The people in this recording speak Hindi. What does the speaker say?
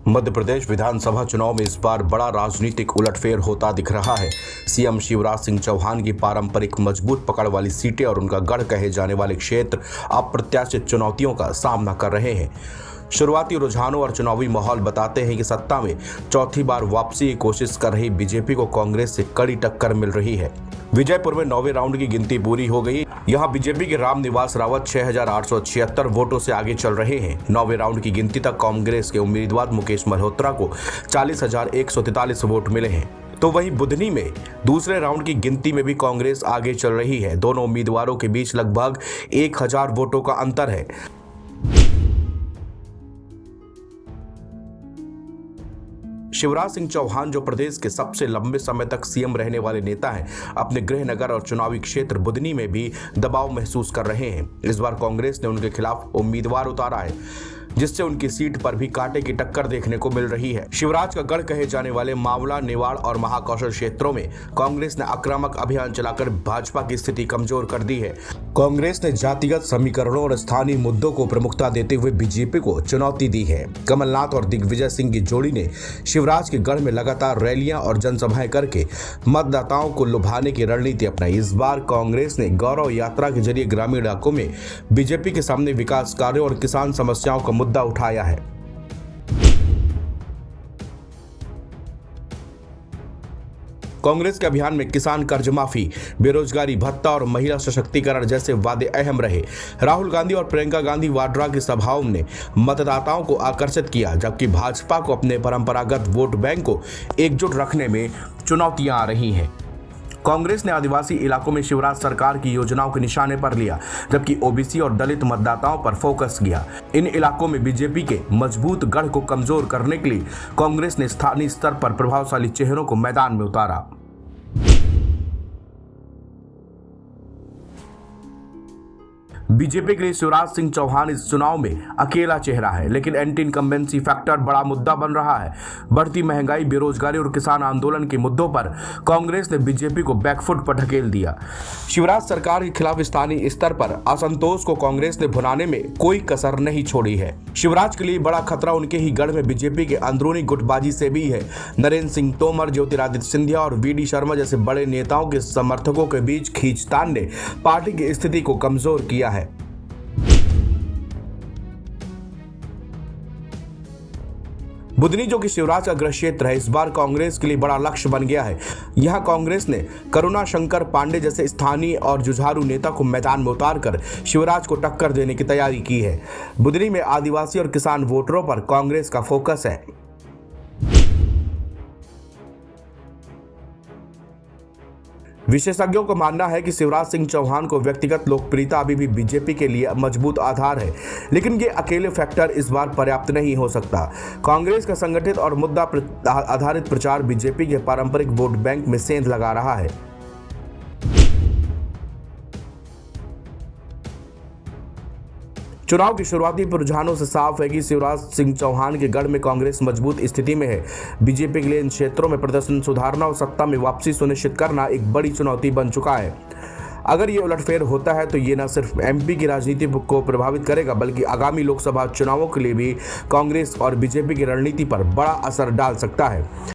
मध्य प्रदेश विधानसभा चुनाव में इस बार बड़ा राजनीतिक उलटफेर होता दिख रहा है। सीएम शिवराज सिंह चौहान की पारंपरिक मजबूत पकड़ वाली सीटें और उनका गढ़ कहे जाने वाले क्षेत्र अप्रत्याशित चुनौतियों का सामना कर रहे हैं। शुरुआती रुझानों और चुनावी माहौल बताते हैं कि सत्ता में चौथी बार वापसी की कोशिश कर रही बीजेपी को कांग्रेस से कड़ी टक्कर मिल रही है। विजयपुर में 9वें राउंड की गिनती पूरी हो गई। यहां बीजेपी के रामनिवास रावत 6,876 वोटों से आगे चल रहे हैं। 9वें राउंड की गिनती तक कांग्रेस के उम्मीदवार मुकेश मल्होत्रा को 40,143 वोट मिले हैं। तो वहीं बुधनी में दूसरे राउंड की गिनती में भी कांग्रेस आगे चल रही है। दोनों उम्मीदवारों के बीच लगभग 1,000 वोटों का अंतर है। शिवराज सिंह चौहान, जो प्रदेश के सबसे लंबे समय तक सीएम रहने वाले नेता हैं, अपने गृह नगर और चुनावी क्षेत्र बुधनी में भी दबाव महसूस कर रहे हैं। इस बार कांग्रेस ने उनके खिलाफ उम्मीदवार उतारा है, जिससे उनकी सीट पर भी कांटे की टक्कर देखने को मिल रही है। शिवराज का गढ़ कहे जाने वाले मावला, नेवाड़ और महाकौशल क्षेत्रों में कांग्रेस ने आक्रामक अभियान चलाकर भाजपा की स्थिति कमजोर कर दी है। कांग्रेस ने जातिगत समीकरणों और स्थानीय मुद्दों को प्रमुखता देते हुए बीजेपी को चुनौती दी है। कमलनाथ और दिग्विजय सिंह की जोड़ी ने शिवराज के गढ़ में लगातार रैलियां और जनसभाएं करके मतदाताओं को लुभाने की रणनीति अपनाई। इस बार कांग्रेस ने गौरव यात्रा के जरिए ग्रामीण इलाकों में बीजेपी के सामने विकास कार्यों और किसान समस्याओं का मुद्दा उठाया है। कांग्रेस के अभियान में किसान कर्ज माफी, बेरोजगारी भत्ता और महिला सशक्तिकरण जैसे वादे अहम रहे। राहुल गांधी और प्रियंका गांधी वाड्रा की सभाओं ने मतदाताओं को आकर्षित किया, जबकि भाजपा को अपने परंपरागत वोट बैंक को एकजुट रखने में चुनौतियां आ रही हैं। कांग्रेस ने आदिवासी इलाकों में शिवराज सरकार की योजनाओं के निशाने पर लिया, जबकि ओबीसी और दलित मतदाताओं पर फोकस किया। इन इलाकों में बीजेपी के मजबूत गढ़ को कमजोर करने के लिए कांग्रेस ने स्थानीय स्तर पर प्रभावशाली चेहरों को मैदान में उतारा। बीजेपी के लिए शिवराज सिंह चौहान इस चुनाव में अकेला चेहरा है, लेकिन एंटी इनकम्बेंसी फैक्टर बड़ा मुद्दा बन रहा है। बढ़ती महंगाई, बेरोजगारी और किसान आंदोलन के मुद्दों पर कांग्रेस ने बीजेपी को बैकफुट पर ढकेल दिया। शिवराज सरकार के खिलाफ स्थानीय स्तर पर असंतोष को कांग्रेस ने भुनाने में कोई कसर नहीं छोड़ी है। शिवराज के लिए बड़ा खतरा उनके ही गढ़ में बीजेपी के अंदरूनी गुटबाजी से भी है। नरेंद्र सिंह तोमर, ज्योतिरादित्य सिंधिया और वी.डी. शर्मा जैसे बड़े नेताओं के समर्थकों के बीच खींचतान ने पार्टी की स्थिति को कमजोर किया है। बुधनी, जो कि शिवराज का गृह क्षेत्र है, इस बार कांग्रेस के लिए बड़ा लक्ष्य बन गया है। यहां कांग्रेस ने करुणा शंकर पांडे जैसे स्थानीय और जुझारू नेता को मैदान में उतारकर शिवराज को टक्कर देने की तैयारी की है। बुधनी में आदिवासी और किसान वोटरों पर कांग्रेस का फोकस है। विशेषज्ञों का मानना है कि शिवराज सिंह चौहान को व्यक्तिगत लोकप्रियता अभी भी बीजेपी के लिए मजबूत आधार है, लेकिन ये अकेले फैक्टर इस बार पर्याप्त नहीं हो सकता। कांग्रेस का संगठित और मुद्दा आधारित प्रचार बीजेपी के पारंपरिक वोट बैंक में सेंध लगा रहा है। चुनाव की शुरुआती रुझानों से साफ है कि शिवराज सिंह चौहान के गढ़ में कांग्रेस मजबूत स्थिति में है। बीजेपी के लिए इन क्षेत्रों में प्रदर्शन सुधारना और सत्ता में वापसी सुनिश्चित करना एक बड़ी चुनौती बन चुका है। अगर ये उलटफेर होता है तो ये न सिर्फ एमपी की राजनीति को प्रभावित करेगा, बल्कि आगामी लोकसभा चुनावों के लिए भी कांग्रेस और बीजेपी की रणनीति पर बड़ा असर डाल सकता है।